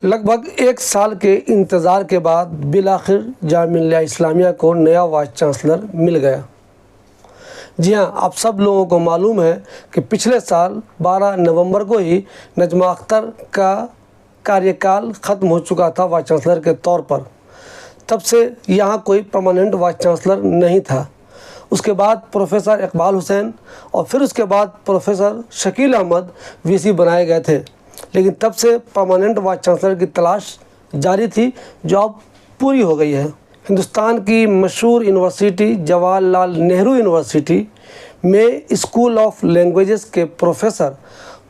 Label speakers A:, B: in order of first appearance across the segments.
A: لگ بھگ ایک سال کے انتظار کے بعد بالآخر جامعہ ملیہ اسلامیہ کو نیا وائس چانسلر مل گیا۔ جی ہاں، آپ سب لوگوں کو معلوم ہے کہ پچھلے سال 12 نومبر کو ہی نجمہ اختر کا کاریہ ختم ہو چکا تھا وائس چانسلر کے طور پر۔ تب سے یہاں کوئی پرماننٹ وائس چانسلر نہیں تھا۔ اس کے بعد پروفیسر اقبال حسین اور پھر اس کے بعد پروفیسر شکیل احمد وی سی بنائے گئے تھے، لیکن تب سے پرماننٹ وائس چانسلر کی تلاش جاری تھی جو اب پوری ہو گئی ہے۔ ہندوستان کی مشہور یونیورسٹی جواہر لال نہرو یونیورسٹی میں اسکول آف لینگویجز کے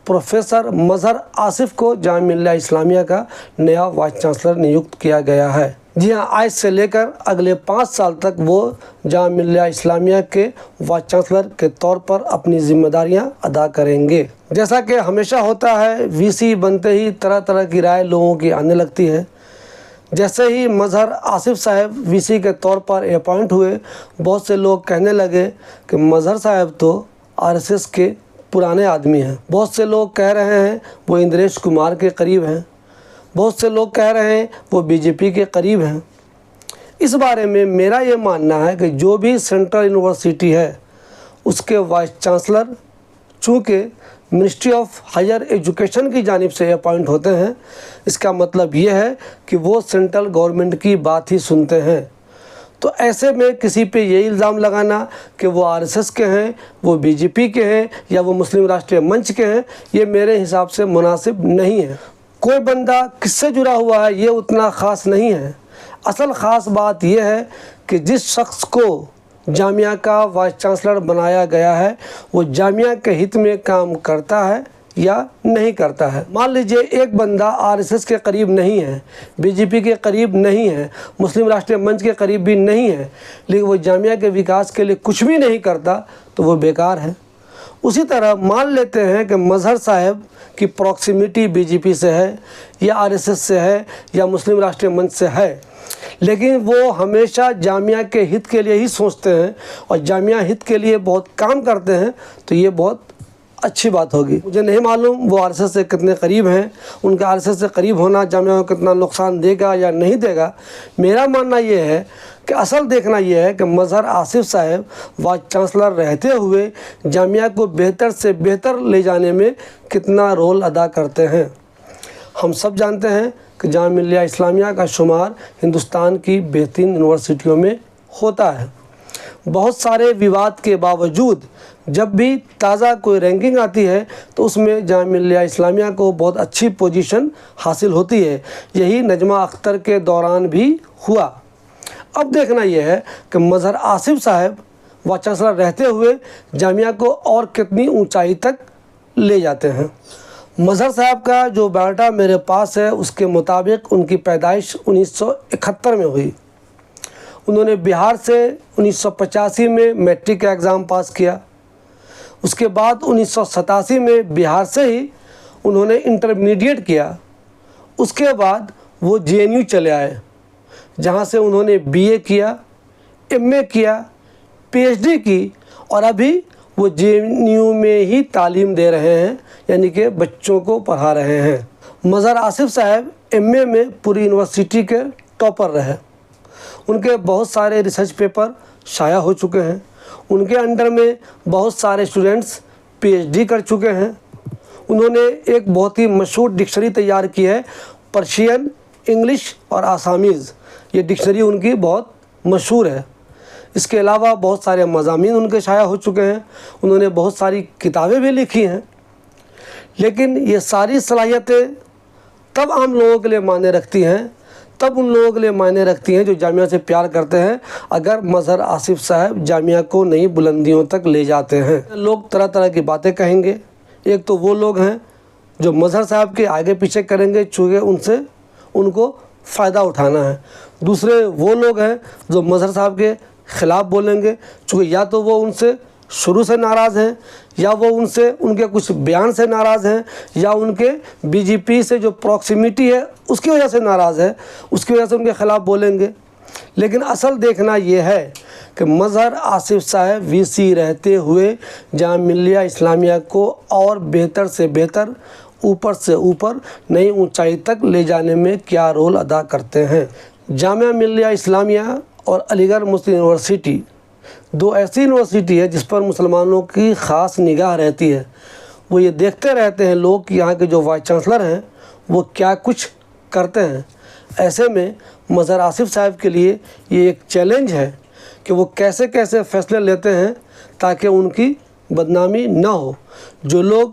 A: پروفیسر مظہر آصف کو جامعہ ملیہ اسلامیہ کا نیا وائس چانسلر نیوکت کیا گیا ہے۔ جی ہاں، آج سے لے کر اگلے 5 سال تک وہ جامعہ ملیہ اسلامیہ کے وائس چانسلر کے طور پر اپنی ذمہ داریاں ادا کریں گے۔ جیسا کہ ہمیشہ ہوتا ہے، وی سی بنتے ہی طرح طرح کی رائے لوگوں کی آنے لگتی ہے۔ جیسے ہی مظہر آصف صاحب وی سی کے طور پر اپوائنٹ ہوئے، بہت سے لوگ کہنے لگے کہ مظہر صاحب تو RSS کے پرانے آدمی ہیں۔ بہت سے لوگ کہہ رہے ہیں وہ اندریش کمار کے قریب ہیں، بہت سے لوگ کہہ رہے ہیں وہ BJP کے قریب ہیں۔ اس بارے میں میرا یہ ماننا ہے کہ جو بھی سینٹرل یونیورسٹی ہے اس کے وائس چانسلر چونکہ منسٹری آف ہائر ایجوکیشن کی جانب سے اپوائنٹ ہوتے ہیں، اس کا مطلب یہ ہے کہ وہ سینٹرل گورنمنٹ کی بات ہی سنتے ہیں۔ تو ایسے میں کسی پہ یہ الزام لگانا کہ وہ RSS کے ہیں، وہ BJP کے ہیں یا وہ مسلم راشٹریہ منچ کے ہیں، یہ میرے حساب سے مناسب نہیں ہے۔ کوئی بندہ کس سے جڑا ہوا ہے یہ اتنا خاص نہیں ہے۔ اصل خاص بات یہ ہے کہ جس شخص کو جامعہ کا وائس چانسلر بنایا گیا ہے وہ جامعہ کے ہت میں کام کرتا ہے یا نہیں کرتا ہے۔ مان لیجئے ایک بندہ RSS کے قریب نہیں ہے، BJP کے قریب نہیں ہے، مسلم راشٹریہ منچ کے قریب بھی نہیں ہے، لیکن وہ جامعہ کے وکاس کے لیے کچھ بھی نہیں کرتا تو وہ بیکار ہے۔ اسی طرح مان لیتے ہیں کہ مظہر صاحب کی پراکسیمیٹی BJP سے ہے یا RSS سے ہے یا مسلم راشٹریہ منچ سے ہے، لیکن وہ ہمیشہ جامعہ کے ہت کے لیے ہی سوچتے ہیں اور جامعہ ہت کے لیے بہت کام کرتے ہیں، تو یہ بہت اچھی بات ہوگی۔ مجھے نہیں معلوم وہ RSS سے کتنے قریب ہیں، ان کا RSS سے قریب ہونا جامعہ کو کتنا نقصان دے گا یا نہیں دے گا۔ میرا ماننا یہ ہے کہ اصل دیکھنا یہ ہے کہ مظہر آصف صاحب وائس چانسلر رہتے ہوئے جامعہ کو بہتر سے بہتر لے جانے میں کتنا رول ادا کرتے ہیں۔ ہم سب جانتے ہیں کہ جامعہ ملیہ اسلامیہ کا شمار ہندوستان کی بہترین یونیورسٹیوں میں ہوتا ہے۔ بہت سارے وواد کے باوجود جب بھی تازہ کوئی رینکنگ آتی ہے تو اس میں جامعہ ملیہ اسلامیہ کو بہت اچھی پوزیشن حاصل ہوتی ہے۔ یہی نجمہ اختر کے دوران بھی ہوا۔ اب دیکھنا یہ ہے کہ مظہر آصف صاحب وائس چانسلر رہتے ہوئے جامعہ کو اور کتنی اونچائی تک لے جاتے ہیں۔ مظہر صاحب کا جو بایوڈاٹا میرے پاس ہے اس کے مطابق ان کی پیدائش 1971 میں ہوئی۔ انہوں نے بہار سے 1985 میں میٹرک کا ایگزام پاس کیا۔ اس کے بعد 1987 میں بہار سے ہی انہوں نے انٹرمیڈیٹ کیا۔ اس کے بعد وہ JNU چلے آئے، جہاں سے انہوں نے BA کیا، MA کیا، PhD کی، اور ابھی وہ JNU میں ہی تعلیم دے رہے ہیں، یعنی کہ بچوں کو پڑھا رہے ہیں۔ مظہر آصف صاحب MA میں پوری یونیورسٹی کے ٹاپر رہے۔ ان کے بہت سارے ریسرچ پیپر شائع ہو چکے ہیں۔ ان کے انڈر میں بہت سارے اسٹوڈنٹس PhD کر چکے ہیں۔ انہوں نے ایک بہت ہی مشہور ڈکشنری تیار کی ہے، پرشین، انگلش اور آسامیز۔ یہ ڈکشنری ان کی بہت مشہور ہے۔ اس کے علاوہ بہت سارے مضامین ان کے شائع ہو چکے ہیں۔ انہوں نے بہت ساری کتابیں بھی لکھی ہیں۔ لیکن یہ ساری صلاحیتیں تب عام لوگوں کے لیے معنی رکھتی ہیں، تب ان لوگوں کے لیے معنی رکھتی ہیں جو جامعہ سے پیار کرتے ہیں، اگر مظہر آصف صاحب جامعہ کو نئی بلندیوں تک لے جاتے ہیں۔ لوگ طرح طرح کی باتیں کہیں گے۔ ایک تو وہ لوگ ہیں جو مظہر صاحب کے آگے پیچھے کریں گے چونکہ ان کو فائدہ اٹھانا ہے۔ دوسرے وہ لوگ ہیں جو مظہر صاحب کے خلاف بولیں گے چونکہ یا تو وہ ان سے شروع سے ناراض ہیں، یا وہ ان کے کچھ بیان سے ناراض ہیں، یا ان کے BJP سے جو پراکسیمیٹی ہے اس کی وجہ سے ناراض ہے، اس کی وجہ سے ان کے خلاف بولیں گے۔ لیکن اصل دیکھنا یہ ہے کہ مظہر آصف صاحب وی سی رہتے ہوئے جامعہ ملیہ اسلامیہ کو اور بہتر سے بہتر اوپر سے اوپر نئی اونچائی تک لے جانے میں کیا رول ادا کرتے ہیں۔ جامعہ ملیہ اسلامیہ اور علی گڑھ مسلم یونیورسٹی دو ایسی یونیورسٹی ہے جس پر مسلمانوں کی خاص نگاہ رہتی ہے۔ وہ یہ دیکھتے رہتے ہیں لوگ کہ یہاں کے جو وائس چانسلر ہیں وہ کیا کچھ کرتے ہیں۔ ایسے میں مظہر آصف صاحب کے لیے یہ ایک چیلنج ہے کہ وہ کیسے کیسے فیصلے لیتے ہیں تاکہ ان کی بدنامی نہ ہو۔ جو لوگ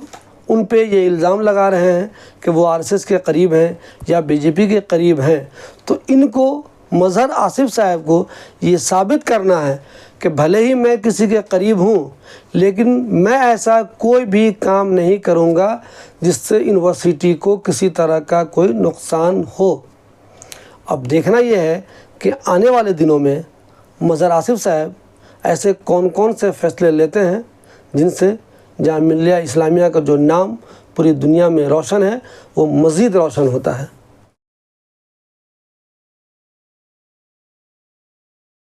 A: ان پہ یہ الزام لگا رہے ہیں کہ وہ RSS کے قریب ہیں یا BJP کے قریب ہیں، تو ان کو مظہر آصف صاحب کو یہ ثابت کرنا ہے کہ بھلے ہی میں کسی کے قریب ہوں لیکن میں ایسا کوئی بھی کام نہیں کروں گا جس سے یونیورسٹی کو کسی طرح کا کوئی نقصان ہو۔ اب دیکھنا یہ ہے کہ آنے والے دنوں میں مظہر آصف صاحب ایسے کون کون سے فیصلے لیتے ہیں جن سے جامعہ ملیہ اسلامیہ کا جو نام پوری دنیا میں روشن ہے وہ مزید روشن ہوتا ہے۔